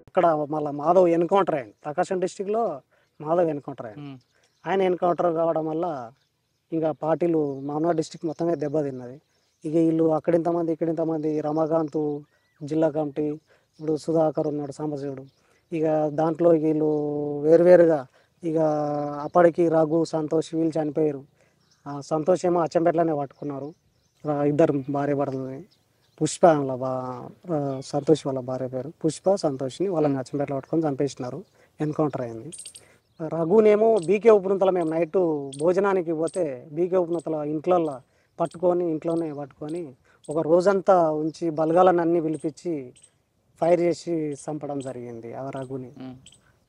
అక్కడ మళ్ళీ మాధవ్ ఎన్కౌంటర్ అయ్యింది. ప్రకాశం డిస్టిక్లో మాధవ్ ఎన్కౌంటర్ అయ్యింది. ఆయన ఎన్కౌంటర్ కావడం వల్ల ఇంకా పార్టీలు మామూలు డిస్టిక్ మొత్తమే దెబ్బతిన్నది. ఇక వీళ్ళు అక్కడింతమంది ఇక్కడింతమంది రమాకాంత్ జిల్లా కమిటీ, ఇప్పుడు సుధాకర్ ఉన్నాడు సాంబశివుడు, ఇక దాంట్లో వీళ్ళు వేరువేరుగా ఇక అప్పటికి రఘు సంతోష్ వీళ్ళు చనిపోయారు. సంతోష్ ఏమో అచ్చంపేటలోనే పట్టుకున్నారు. ఇద్దరు భార్య భర్తలని. పుష్ప సంతోష్ వాళ్ళ భార్య పేరు పుష్ప, సంతోష్ని వాళ్ళని అచ్చంపేటలో పట్టుకొని చంపేసినారు. ఎన్కౌంటర్ అయింది. రఘునేమో బీకే ఉపనంతల మేము నైట్ భోజనానికి పోతే బీకే ఉపనంతల ఇంట్లోనే పట్టుకొని ఒక రోజంతా ఉంచి బలగాలను అన్నీ పిలిపించి ఫైర్ చేసి చంపడం జరిగింది ఆ రఘుని.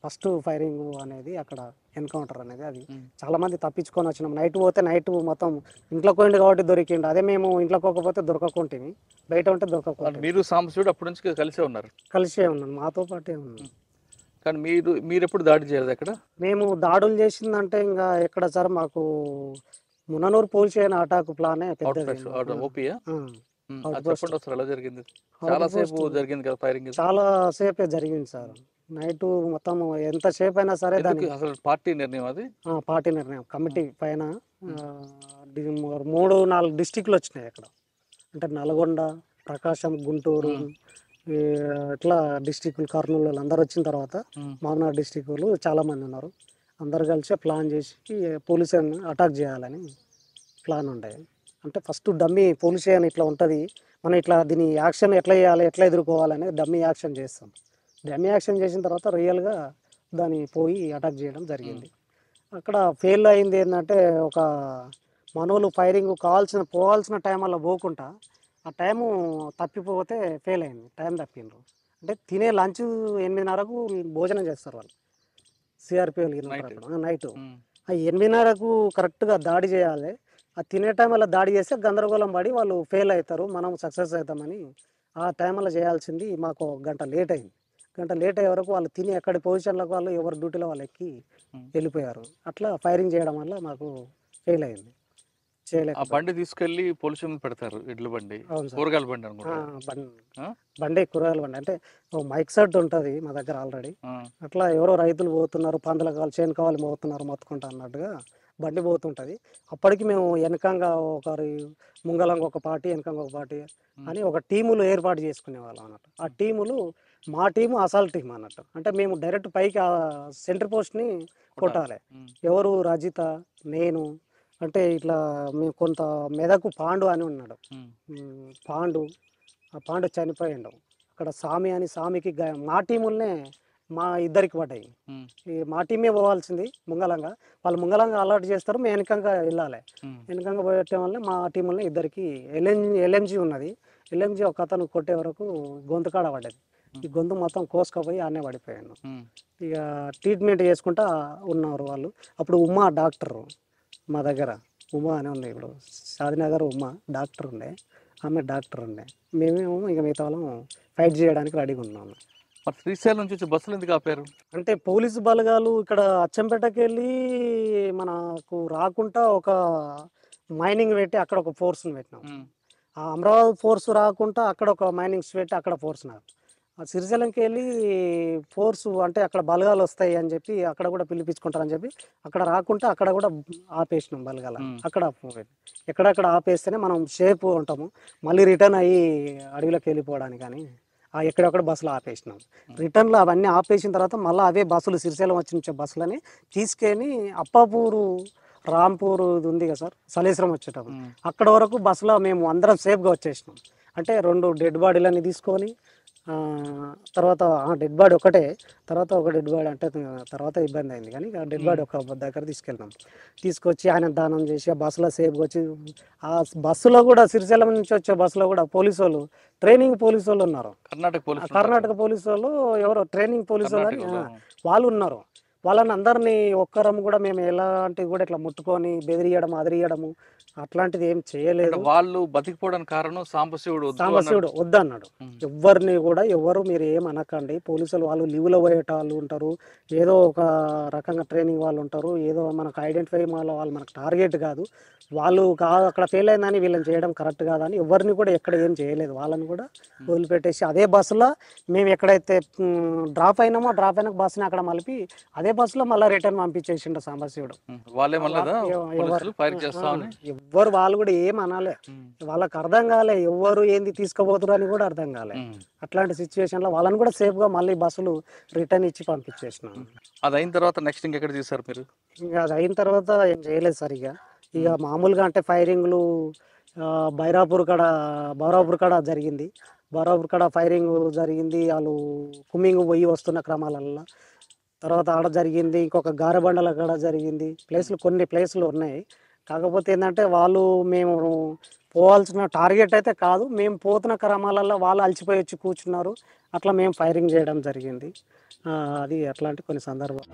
ఫస్ట్ ఫైరింగ్ అనేది అక్కడ ఎన్కౌంటర్ అనేది అది చాలామంది తప్పించుకొని వచ్చినాం. నైట్ పోతే నైట్ మొత్తం ఇంట్లోకి పోయింది కాబట్టి దొరికిండు. అదే మేము ఇంట్లోకి పోకపోతే దొరకకుంటుంది, బయట ఉంటే దొరకకుండా. మీరు సాంబశివుడు అప్పటి నుంచి కలిసే ఉన్నారు? కలిసే ఉన్నాను, మాతో పాటే ఉన్నాను. కానీ మీరు ఎప్పుడు దాడి చేయలేదు అక్కడ? మేము దాడులు చేసిందంటే ఇంకా ఎక్కడ సార్, మాకు ముననూరు పోలీస్ స్టేషన్ అటాక్ ప్లానే పెద్దది. చాలా సేపు జరిగింది కదా ఫైరింగ్? చాలా సేపే జరిగింది సార్. నైట్ మొత్తం ఎంతసేపు అయినా సరే దానికి అసలు పార్టీ నిర్ణయం అది? పార్టీ నిర్ణయం కమిటీ పైన 3-4 డిస్టిక్లు వచ్చినాయి అక్కడ. అంటే నల్గొండ, ప్రకాశం, గుంటూరు, ఇట్లా డిస్టిక్లు, కర్నూలు అందరు వచ్చిన తర్వాత మామనాడు డిస్టిక్ వాళ్ళు చాలామంది ఉన్నారు. అందరు కలిసి ప్లాన్ చేసి పోలీసులను అటాక్ చేయాలని ప్లాన్ ఉండేది. అంటే ఫస్ట్ డమ్మీ పోలీస్ స్టేషన్ ఇట్లా ఉంటుంది, మనం ఇట్లా దీని యాక్షన్ ఎట్లా చేయాలి, ఎట్లా ఎదుర్కోవాలనేది డమ్మీ యాక్షన్ చేస్తాం. డమ్మీ యాక్షన్ చేసిన తర్వాత రియల్గా దాన్ని పోయి అటాక్ చేయడం జరిగింది. అక్కడ ఫెయిల్ అయింది ఏంటంటే, ఒక మనోళ్ళు ఫైరింగ్ పోవాల్సిన టైం వల్ల పోకుండా ఆ టైము తప్పిపోతే ఫెయిల్ అయింది. టైం తప్పిండ్రు. అంటే తినే లంచ్ 8:30కు భోజనం చేస్తారు వాళ్ళు, సిఆర్పి వాళ్ళు నైట్. ఆ 8:30కు కరెక్ట్గా దాడి చేయాలి. ఆ తినే టైం వల్ల దాడి చేస్తే గందరగోళం పడి వాళ్ళు ఫెయిల్ అవుతారు, మనం సక్సెస్ అవుతామని ఆ టైం వల్ల చేయాల్సింది మాకు 1 గంట లేట్ అయింది. గంట లేట్ అయ్యే వరకు వాళ్ళు తిని ఎక్కడి పొజిషన్లకు వాళ్ళు ఎవరి డ్యూటీలో వాళ్ళు ఎక్కి వెళ్ళిపోయారు. అట్లా ఫైరింగ్ చేయడం వల్ల మాకు ఫెయిల్ అయింది. ఆ బండి తీసుకెళ్ళి పోలీసు పెడతారు, ఎడ్ల బండి, కూరగాయల బండి అనుకుంటా. బండి కూరగాయల బండి అంటే మైక్ సెట్ ఉంటుంది మా దగ్గర ఆల్రెడీ. అట్లా ఎవరో రైతులు పోతున్నారు, పందుల కావాలి చేను కావాలి పోతున్నారు మొత్తుకుంటా అన్నట్టుగా బండి పోతుంటుంది. అప్పటికి మేము వెనకంగా ఒకరి ముంగలంగా ఒక పార్టీ, వెనకంగా ఒక పార్టీ అని ఒక టీములు ఏర్పాటు చేసుకునే వాళ్ళం అన్నట్టు. ఆ టీములు మా టీము అసాల్ట్ టీం అన్నట్టు. అంటే మేము డైరెక్ట్ పైకి సెంటర్ పోస్ట్ని కొట్టాలి. ఎవరు రజిత, నేను, అంటే ఇట్లా మేము కొంత మెదకు పాండు అని ఉన్నాడు. ఆ పాండు చనిపోయిండు. అక్కడ సామికి మా టీములనే మా ఇద్దరికి పడ్డాయి. మా టీమే పోవాల్సింది ముంగలంగా, వాళ్ళు ముంగలంగా అలర్ట్ చేస్తారు, మేము వెనకంగా వెళ్ళాలి. వెనకంగా పోయటం వల్ల మా టీములనే ఇద్దరికి ఎల్ఎంజీ ఉన్నది. ఎల్ఎంజీ ఒక అతను కొట్టే వరకు గొంతు కాడ పడ్డది. ఈ గొంతు మొత్తం కోసుకపోయి ఆనే పడిపోయాను. ఇక ట్రీట్మెంట్ చేసుకుంటా ఉన్నారు వాళ్ళు. అప్పుడు ఉమా డాక్టర్ మా దగ్గర, ఉమా అని ఉంది, ఇప్పుడు షాదినగర్ ఉమా డాక్టర్ ఉండే, ఆమె డాక్టర్ ఉండే. మేమేమో ఇక మిగతా వాళ్ళం ఫైట్ చేయడానికి రెడీగా ఉన్నాము. శ్రీశైలం నుంచి వచ్చి బస్సులు ఎందుకు ఆపారు? అంటే పోలీసు బలగాలు ఇక్కడ అచ్చంపేటకి వెళ్ళి మనకు రాకుండా ఒక మైనింగ్ పెట్టి అక్కడ ఒక ఫోర్స్ని పెట్టినాం. ఆ అమరావతి ఫోర్స్ రాకుండా అక్కడ ఒక మైనింగ్స్ పెట్టి అక్కడ ఫోర్స్ నాకు. ఆ సిరిశైలంకి వెళ్ళి ఫోర్స్ అంటే అక్కడ బలగాలు వస్తాయి అని చెప్పి అక్కడ కూడా పిలిపించుకుంటారని చెప్పి అక్కడ రాకుండా అక్కడ కూడా ఆపేసినాం బలగాల. అక్కడ ఎక్కడక్కడ ఆపేస్తేనే మనం సేఫ్ ఉంటాము, మళ్ళీ రిటర్న్ అయ్యి అడవిలోకి వెళ్ళిపోవడానికి. కానీ ఎక్కడెక్కడ బస్సులు ఆపేసినాం. రిటర్న్లో అవన్నీ ఆపేసిన తర్వాత మళ్ళీ అవే బస్సులు సిరిశైలం వచ్చే బస్సులని తీసుకెళ్ళి అప్పాపూరు, రాంపూర్ ఇది ఉంది కదా సార్, సలేశ్వరం వచ్చేటప్పుడు అక్కడ వరకు బస్సులో మేము అందరం సేఫ్గా వచ్చేసినాం. అంటే 2 డెడ్ బాడీలని తీసుకొని తర్వాత డెడ్ బాడీ ఒకటే, తర్వాత ఒక డెడ్ బాడీ అంటే తర్వాత ఇబ్బంది అయింది, కానీ ఆ డెడ్ బాడీ ఒక దగ్గర తీసుకెళ్ళినాం. తీసుకొచ్చి ఆయన దానం చేసి ఆ బస్సులో సేఫ్గా వచ్చి, ఆ బస్సులో కూడా సిరిశైలం నుంచి వచ్చే బస్సులో కూడా పోలీసు వాళ్ళు, ట్రైనింగ్ పోలీసు వాళ్ళు ఉన్నారు. కర్ణాటక పోలీసు వాళ్ళు ఎవరో ట్రైనింగ్ పోలీసు వాళ్ళు అని వాళ్ళు ఉన్నారు. వాళ్ళని అందరినీ ఒక్కరం కూడా మేము ఎలాంటివి కూడా ఇట్లా ముట్టుకొని బెదిరియడం, అదిరియడము, అట్లాంటిది ఏం అంటే చేయలేదు. వాళ్ళు బతికిపోవడానికి కారణం సాంబశివుడు వద్దు అన్నాడు. సాంబశివుడు వద్దన్నాడు. ఉమ్, ఎవ్వరిని కూడా ఎవరు మీరు ఏం అనకండి, పోలీసులు వాళ్ళు లీవ్లో పోయేటాళ్ళు ఉంటారు, ఏదో ఒక రకంగా ట్రైనింగ్ వాళ్ళు ఉంటారు, ఏదో మనకు ఐడెంటిఫై వాళ్ళు మనకు టార్గెట్ కాదు, వాళ్ళు కాదు అక్కడ ఫెయిల్ అయిందని వీళ్ళని చేయడం కరెక్ట్ కాదని ఎవరిని కూడా ఎక్కడ ఏం చేయలేదు. వాళ్ళని కూడా వదిలిపెట్టేసి అదే బస్సులో మేము ఎక్కడైతే డ్రాప్ అయినామో డ్రాప్ అయిన బస్సుని అక్కడ మలిపి అదే బస్సులో మళ్ళీ రిటర్న్ పంపించేసిండు సాంబశివుడు. వాళ్ళే మళ్ళీ ఎవరు ఫైర్ చేస్తామని. ఎవ్వరు వాళ్ళు కూడా ఏం అనాలే, వాళ్ళకి అర్థం కాలే ఎవరు ఏంది తీసుకుపోతురు అని కూడా అర్థం కాలే. అట్లాంటి సిచ్యువేషన్లో వాళ్ళని కూడా సేఫ్గా మళ్ళీ బస్సులు రిటర్న్ ఇచ్చి పంపించేసినాం. అది అయిన తర్వాత నెక్స్ట్ ఇంకెక్కడ తీసారు మీరు? ఇంకా అది అయిన తర్వాత ఏం చేయలేదు సార్. ఇక మామూలుగా అంటే ఫైరింగ్లు బైరాపూర్ కాడ జరిగింది. బైరాపూర్ కాడ ఫైరింగ్ జరిగింది, వాళ్ళు కుమ్మింగ్ పోయి వస్తున్న క్రమాలల్లో. తర్వాత ఆడ జరిగింది, ఇంకొక గారెబండల కాడ జరిగింది. కొన్ని ప్లేసులు ఉన్నాయి. కాకపోతే ఏంటంటే మేము పోవాల్సిన టార్గెట్ అయితే కాదు, మేము పోతున్న క్రమాలలో వాళ్ళు అలసిపోయి వచ్చి కూర్చున్నారు, అట్లా మేము ఫైరింగ్ చేయడం జరిగింది. అది అట్లాంటి కొన్ని సందర్భాలు.